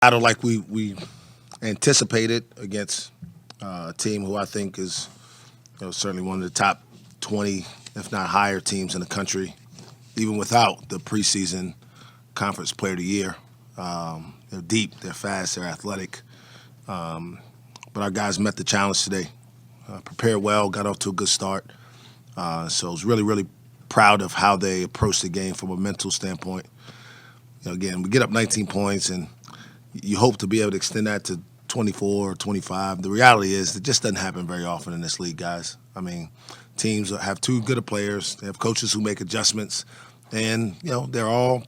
battle like we anticipated against a team who I think is certainly one of the top 20, if not higher, teams in the country, even without the preseason conference player of the year. They're deep, they're fast, they're athletic. But our guys met the challenge today, prepared well, got off to a good start. So I was really, really proud of how they approached the game from a mental standpoint. Again, we get up 19 points, and you hope to be able to extend that to 24 or 25. The reality is it just doesn't happen very often in this league, guys. I mean, teams have too good of players. They have coaches who make adjustments, and they're all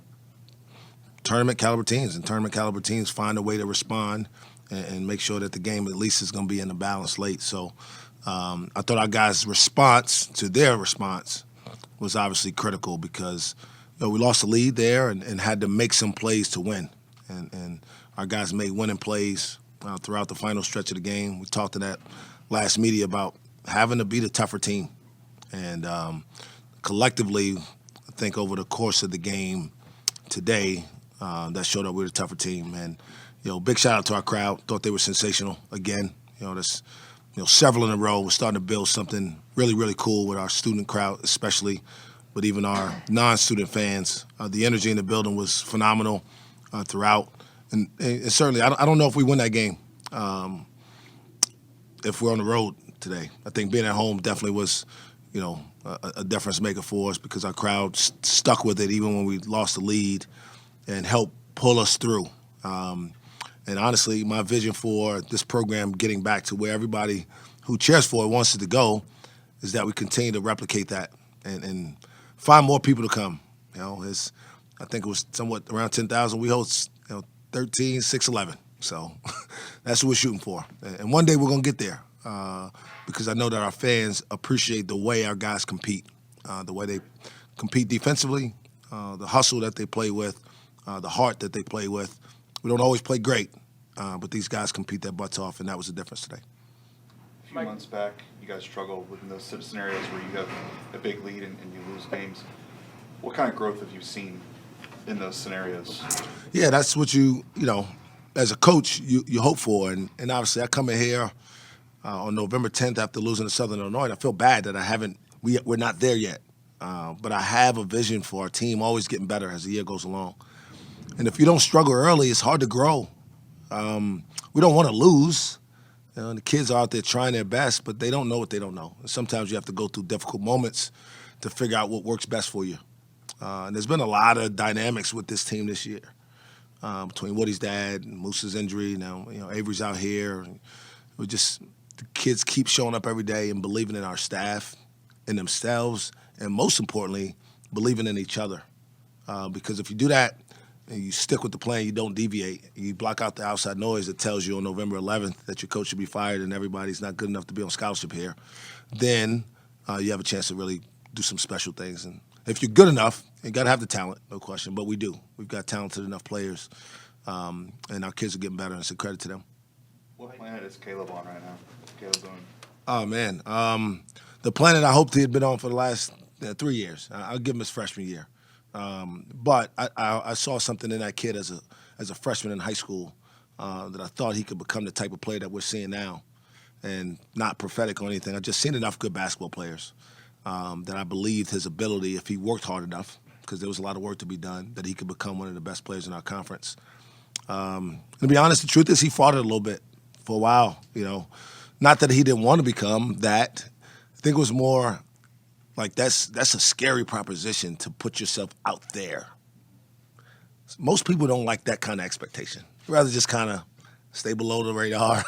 tournament caliber teams, and tournament caliber teams find a way to respond and make sure that the game at least is going to be in the balance late. So I thought our guys' response to their response was obviously critical because we lost the lead there and had to make some plays to win. And our guys made winning plays throughout the final stretch of the game. We talked in that last media about having to beat a tougher team. And collectively, I think over the course of the game today, that showed up we were a tougher team. And, big shout out to our crowd. Thought they were sensational again. That's several in a row. We're starting to build something really, really cool with our student crowd, especially, but even our non-student fans. The energy in the building was phenomenal throughout. And certainly, I don't know if we win that game if we're on the road today. I think being at home definitely was, a difference maker for us because our crowd stuck with it even when we lost the lead and helped pull us through. And honestly, my vision for this program getting back to where everybody who cheers for it wants it to go is that we continue to replicate that and find more people to come. I think it was somewhat around 10,000. We host 13, 6, 11. So that's what we're shooting for. And one day we're going to get there because I know that our fans appreciate the way our guys compete, the way they compete defensively, the hustle that they play with, the heart that they play with. We don't always play great, but these guys compete their butts off, and that was the difference today. A few months back, you guys struggled with those scenarios where you have a big lead and you lose games. What kind of growth have you seen in those scenarios? Yeah, that's what as a coach, you hope for. And obviously I come in here on November 10th after losing to Southern Illinois, and I feel bad that we're not there yet. But I have a vision for our team always getting better as the year goes along. And if you don't struggle early, it's hard to grow. We don't want to lose. The kids are out there trying their best, but they don't know what they don't know. And sometimes you have to go through difficult moments to figure out what works best for you. And there's been a lot of dynamics with this team this year between Woody's dad and Moose's injury. Now, Avery's out here. The kids keep showing up every day and believing in our staff, in themselves, and most importantly, believing in each other. Because if you do that, and you stick with the plan, you don't deviate. You block out the outside noise that tells you on November 11th that your coach should be fired and everybody's not good enough to be on scholarship here. Then you have a chance to really do some special things. And if you're good enough, you got to have the talent, no question. But we do. We've got talented enough players, and our kids are getting better, and it's a credit to them. What planet is Caleb on right now? Caleb Boone. Oh, man. The planet I hoped he had been on for the last 3 years. I'll give him his freshman year. But I saw something in that kid as a freshman in high school that I thought he could become the type of player that we're seeing now. And not prophetic or anything. I've just seen enough good basketball players that I believed his ability, if he worked hard enough, because there was a lot of work to be done, that he could become one of the best players in our conference. To be honest, the truth is he fought it a little bit for a while. Not that he didn't want to become that. I think it was more like that's a scary proposition to put yourself out there. Most people don't like that kind of expectation. They'd rather just kind of stay below the radar,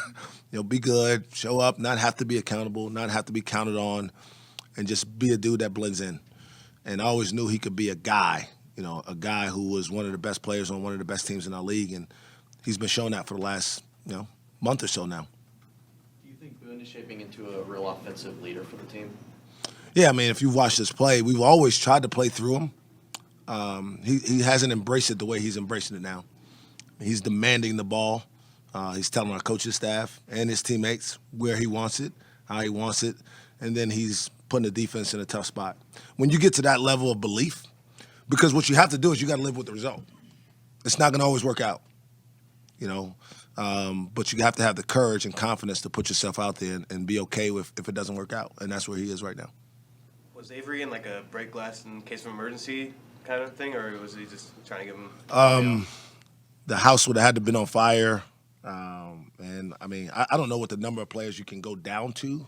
be good, show up, not have to be accountable, not have to be counted on, and just be a dude that blends in. And I always knew he could be a guy, a guy who was one of the best players on one of the best teams in our league, and he's been showing that for the last, month or so now. Do you think Boone is shaping into a real offensive leader for the team? Yeah, I mean, if you've watched us play, we've always tried to play through him. He hasn't embraced it the way he's embracing it now. He's demanding the ball. He's telling our coaching staff and his teammates where he wants it, how he wants it, and then he's putting the defense in a tough spot. When you get to that level of belief, because what you have to do is you got to live with the result. It's not going to always work out. But you have to have the courage and confidence to put yourself out there and be okay with if it doesn't work out, and that's where he is right now. Was Avery in like a break glass in case of emergency kind of thing, or was he just trying to give him? The house would have had to been on fire, and I mean I don't know what the number of players you can go down to.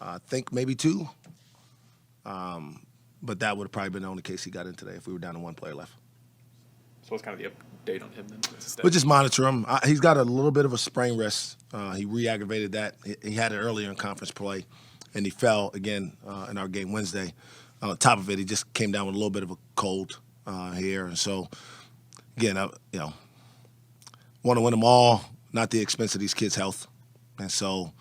I think maybe 2, but that would have probably been the only case he got in today if we were down to 1 player left. So what's kind of the update on him then? We'll just monitor him. He's got a little bit of a sprained wrist. He re-aggravated that. He had it earlier in conference play, and he fell again in our game Wednesday. On top of it, he just came down with a little bit of a cold here. And so, again, want to win them all, not the expense of these kids' health. And so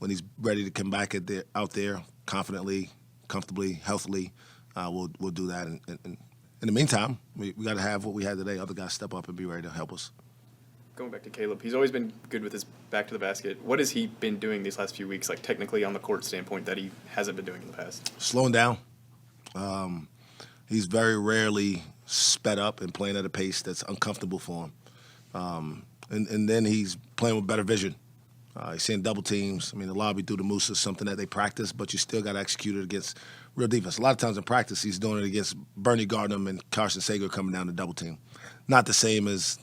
when he's ready to come back out there confidently, comfortably, healthily, we'll do that. And in the meantime, we got to have what we had today. Other guys step up and be ready to help us. Going back to Caleb, he's always been good with his back to the basket. What has he been doing these last few weeks, like technically on the court standpoint, that he hasn't been doing in the past? Slowing down. He's very rarely sped up and playing at a pace that's uncomfortable for him. And then he's playing with better vision. He's seeing double teams. I mean, the lobby through the moose is something that they practice, but you still got to execute it against real defense. A lot of times in practice, he's doing it against Bernie Gardner and Carson Sager coming down to double team. Not the same as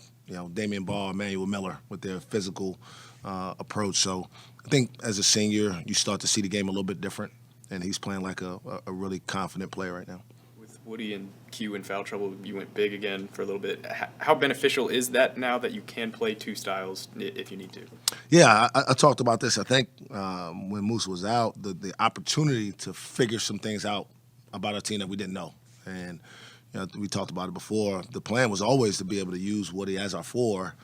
Damian Ball, Emmanuel Miller with their physical approach. So I think as a senior, you start to see the game a little bit different, and he's playing like a really confident player right now. With Woody and Q in foul trouble, you went big again for a little bit. How beneficial is that now that you can play 2 styles if you need to? Yeah, I talked about this. I think when Moose was out, the opportunity to figure some things out about our team that we didn't know. And we talked about it before. The plan was always to be able to use Woody as our 4,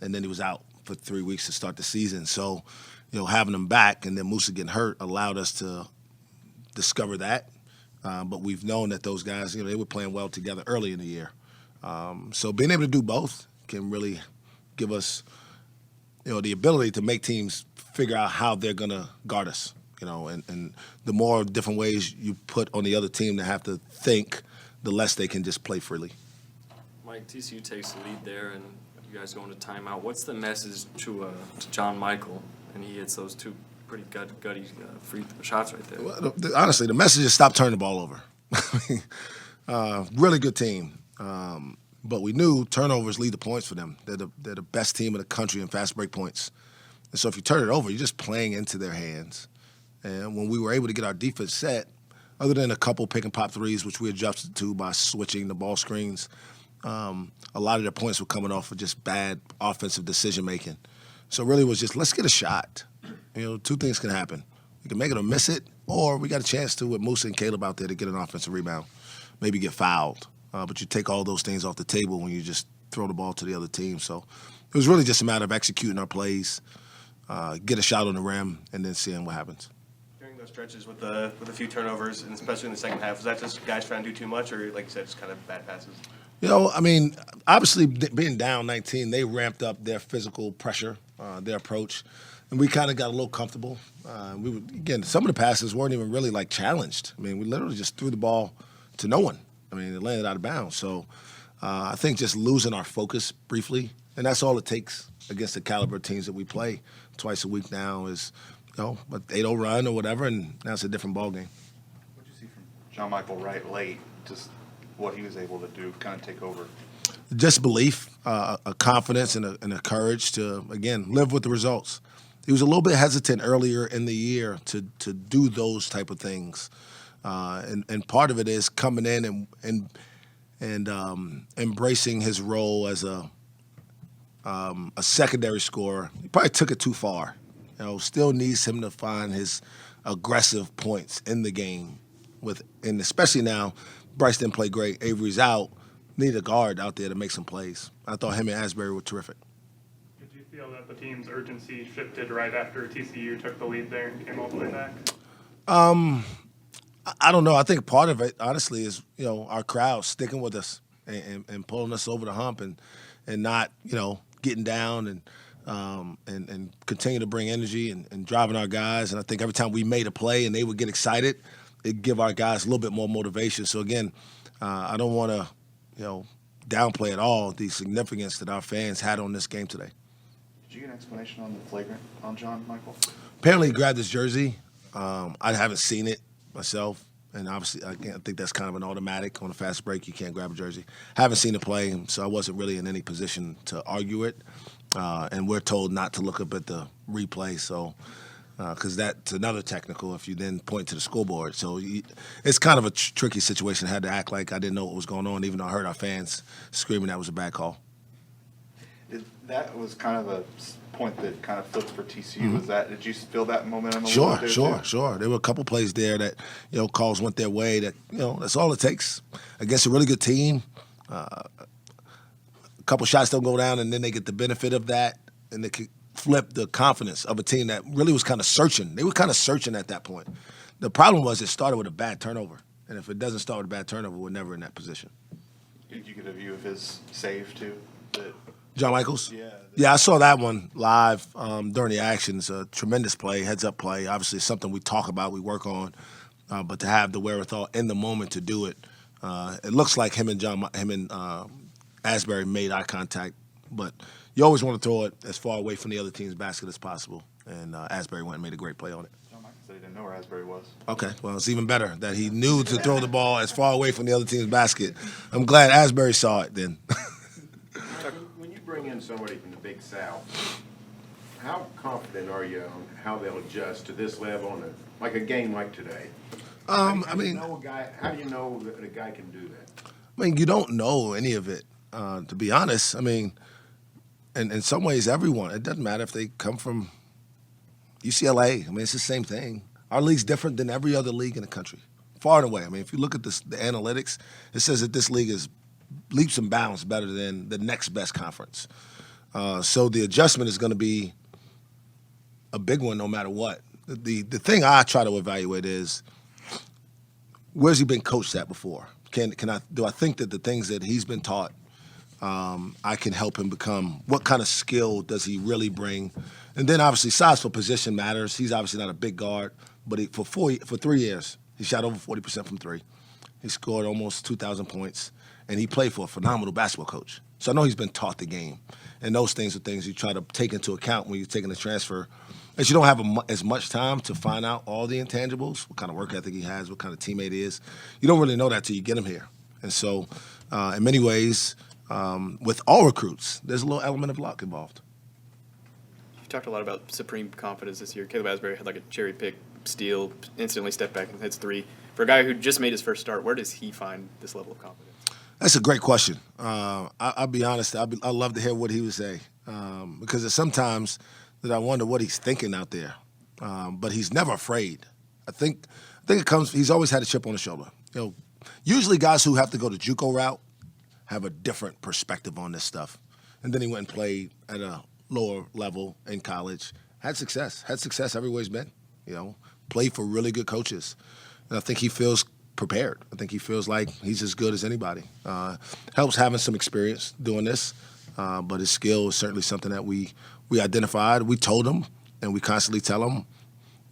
and then he was out for 3 weeks to start the season. So, having him back and then Moose getting hurt allowed us to discover that. But we've known that those guys, they were playing well together early in the year. So being able to do both can really give us, the ability to make teams figure out how they're going to guard us. And the more different ways you put on the other team to have to think, the less they can just play freely. Mike, TCU takes the lead there, and you guys go into timeout. What's the message to John Michael? And he hits those 2 pretty gutty free shots right there. Well, honestly, the message is stop turning the ball over. Really good team. But we knew turnovers lead the points for them. They're the best team in the country in fast break points. And so if you turn it over, you're just playing into their hands. And when we were able to get our defense set, other than a couple pick and pop threes, which we adjusted to by switching the ball screens, a lot of their points were coming off of just bad offensive decision making. So really it was just, let's get a shot. 2 things can happen. We can make it or miss it, or we got a chance to, with Musa and Caleb out there, to get an offensive rebound, maybe get fouled. But you take all those things off the table when you just throw the ball to the other team. So it was really just a matter of executing our plays, get a shot on the rim, and then seeing what happens. During those stretches with a few turnovers, and especially in the second half, was that just guys trying to do too much, or like you said, just kind of bad passes? Obviously being down 19, they ramped up their physical pressure, their approach, and we kind of got a little comfortable. Some of the passes weren't even really like challenged. We literally just threw the ball to no one. It landed out of bounds. So I think just losing our focus briefly, and that's all it takes against the caliber of teams that we play twice a week now is, a 8-0 run or whatever, and now it's a different ballgame. What did you see from John Michael Wright late, just what he was able to do, kind of take over? Just belief, a confidence, and a courage to, again, live with the results. He was a little bit hesitant earlier in the year to do those type of things. And part of it is coming in and embracing his role as a secondary scorer. He probably took it too far. Still needs him to find his aggressive points in the game. And especially now, Bryce didn't play great. Avery's out. Need a guard out there to make some plays. I thought him and Asbury were terrific. Did you feel that the team's urgency shifted right after TCU took the lead there and came all the way back? I don't know. I think part of it, honestly, is our crowd sticking with us and pulling us over the hump and not getting down and continue to bring energy and driving our guys. And I think every time we made a play and they would get excited, it'd give our guys a little bit more motivation. So again, I don't want to downplay at all the significance that our fans had on this game today. Did you get an explanation on the flagrant on John Michael? Apparently, he grabbed his jersey. I haven't seen it myself, and obviously, I think that's kind of an automatic on a fast break. You can't grab a jersey. Haven't seen it play, so I wasn't really in any position to argue it. And we're told not to look up at the replay, so because that's another technical if you then point to the scoreboard. So it's kind of a tricky situation. I had to act like I didn't know what was going on, even though I heard our fans screaming that was a bad call. That was kind of a point that kind of flipped for TCU. Was that? Did you feel that momentum? Sure. There were a couple plays there that calls went their way. That that's all it takes against a really good team. A couple shots don't go down, and then they get the benefit of that, and they could flip the confidence of a team that really was kind of searching. They were kind of searching at that point. The problem was it started with a bad turnover, and if it doesn't start with a bad turnover, we're never in that position. Did you get a view of his save too? John Michaels? Yeah. Yeah, I saw that one live during the action. It's a tremendous play, heads-up play. Obviously, it's something we talk about, we work on. But to have the wherewithal in the moment to do it, it looks like him and Asbury made eye contact. But you always want to throw it as far away from the other team's basket as possible. And Asbury went and made a great play on it. John Michael said he didn't know where Asbury was. Okay, well, it's even better that he knew to throw the ball as far away from the other team's basket. I'm glad Asbury saw it then. When you bring in somebody from the Big South, how confident are you on how they'll adjust to this level on like a game like today? How do you know that a guy can do that? I mean, you don't know any of it, to be honest. I mean, and in some ways, everyone. It doesn't matter if they come from UCLA. I mean, it's the same thing. Our league's different than every other league in the country, far and away. I mean, if you look at the analytics, it says that this league is leaps and bounds better than the next best conference. So the adjustment is going to be a big one no matter what. The thing I try to evaluate is, where's he been coached at before? Do I think that the things that he's been taught, I can help him become? What kind of skill does he really bring? And then obviously size for position matters. He's obviously not a big guard, but for 3 years he shot over 40% from three. He scored almost 2,000 points, and he played for a phenomenal basketball coach. So I know he's been taught the game, and those things are things you try to take into account when you're taking a transfer. As you don't have as much time to find out all the intangibles, what kind of work ethic he has, what kind of teammate he is. You don't really know that till you get him here. And so, in many ways, with all recruits, there's a little element of luck involved. You talked a lot about supreme confidence this year. Caleb Asbury had like a cherry pick steal, instantly stepped back and hits three. For a guy who just made his first start, where does he find this level of confidence? That's a great question. I'll be honest. I'd love to hear what he would say because there's sometimes that I wonder what he's thinking out there. But he's never afraid. I think it comes. He's always had a chip on his shoulder. Usually guys who have to go the JUCO route have a different perspective on this stuff. And then he went and played at a lower level in college. Had success everywhere he's been. Played for really good coaches. And I think he feels prepared. I think he feels like he's as good as anybody. Helps having some experience doing this, but his skill is certainly something that we identified. We told him, and we constantly tell him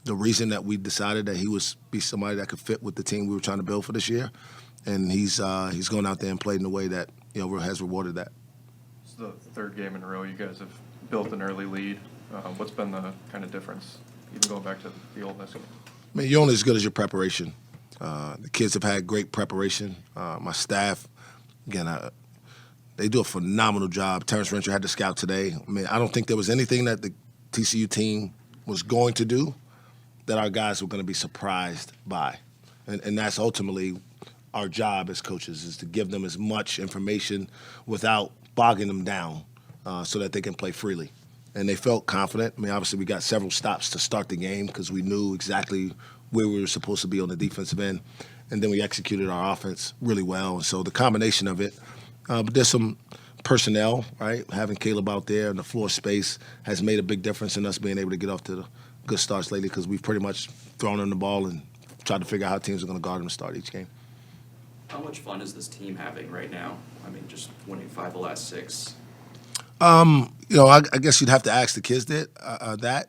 the reason that we decided that he would be somebody that could fit with the team we were trying to build for this year. And he's gone out there and played in a way that has rewarded that. It's the third game in a row you guys have built an early lead. What's been the kind of difference, even going back to the Ole Miss game? I mean, you're only as good as your preparation. The kids have had great preparation. My staff, again, they do a phenomenal job. Terrence Rencher had to scout today. I mean, I don't think there was anything that the TCU team was going to do that our guys were going to be surprised by. And that's ultimately our job as coaches, is to give them as much information without bogging them down so that they can play freely. And they felt confident. I mean, obviously we got several stops to start the game because we knew exactly where we were supposed to be on the defensive end. And then we executed our offense really well. And so the combination of it, but there's some personnel, right? Having Caleb out there and the floor space has made a big difference in us being able to get off to the good starts lately because we've pretty much thrown him the ball and tried to figure out how teams are going to guard him to start each game. How much fun is this team having right now? I mean, just winning 5 of the last 6. I guess you'd have to ask the kids that.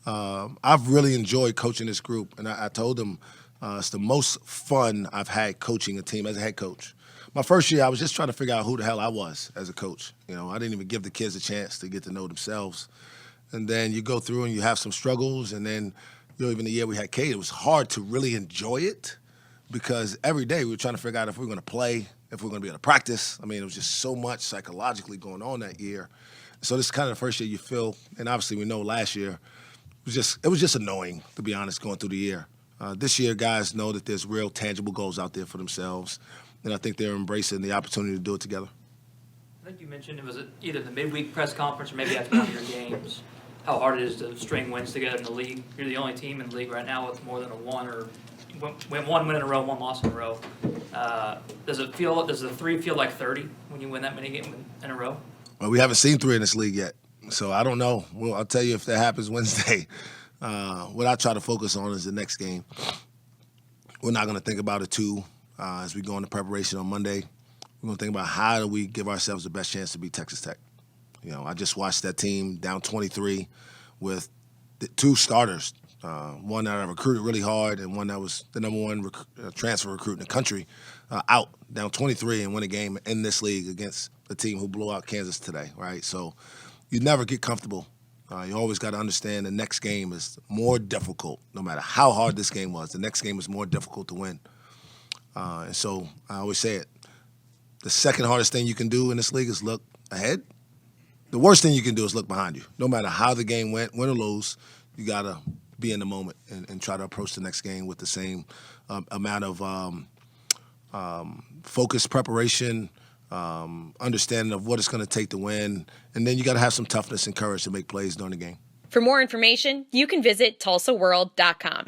I've really enjoyed coaching this group, and I told them it's the most fun I've had coaching a team as a head coach. my first year, I was just trying to figure out who the hell I was as a coach. You know, I didn't even give the kids a chance to get to know themselves. And then you go through and you have some struggles, and then even the year we had Kate, it was hard to really enjoy it because every day we were trying to figure out if we were going to play, if we were going to be able to practice. I mean, it was just so much psychologically going on that year. So this is kind of the first year you feel, and obviously we know last year it was just annoying, to be honest, going through the year. This year, guys know that there's real tangible goals out there for themselves, and I think they're embracing the opportunity to do it together. I think you mentioned it was either the midweek press conference or maybe after one of your games, how hard it is to string wins together in the league. You're the only team in the league right now with more than a one or one win in a row, one loss in a row. Does the 3 feel like 30 when you win that many games in a row? Well, we haven't seen 3 in this league yet, so I don't know. Well, I'll tell you if that happens Wednesday. What I try to focus on is the next game. We're not going to think about a 2 as we go into preparation on Monday. We're going to think about how do we give ourselves the best chance to beat Texas Tech. You know, I just watched that team down 23 with 2 starters, one that I recruited really hard and one that was the number 1 transfer recruit in the country, out down 23 and win a game in this league against a team who blew out Kansas today, right? So you never get comfortable. You always got to understand the next game is more difficult. No matter how hard this game was, the next game is more difficult to win. And so I always say it. The second hardest thing you can do in this league is look ahead. The worst thing you can do is look behind you. No matter how the game went, win or lose, you got to be in the moment and try to approach the next game with the same amount of focus, preparation, understanding of what it's going to take to win. And then you got to have some toughness and courage to make plays during the game. For more information, you can visit TulsaWorld.com.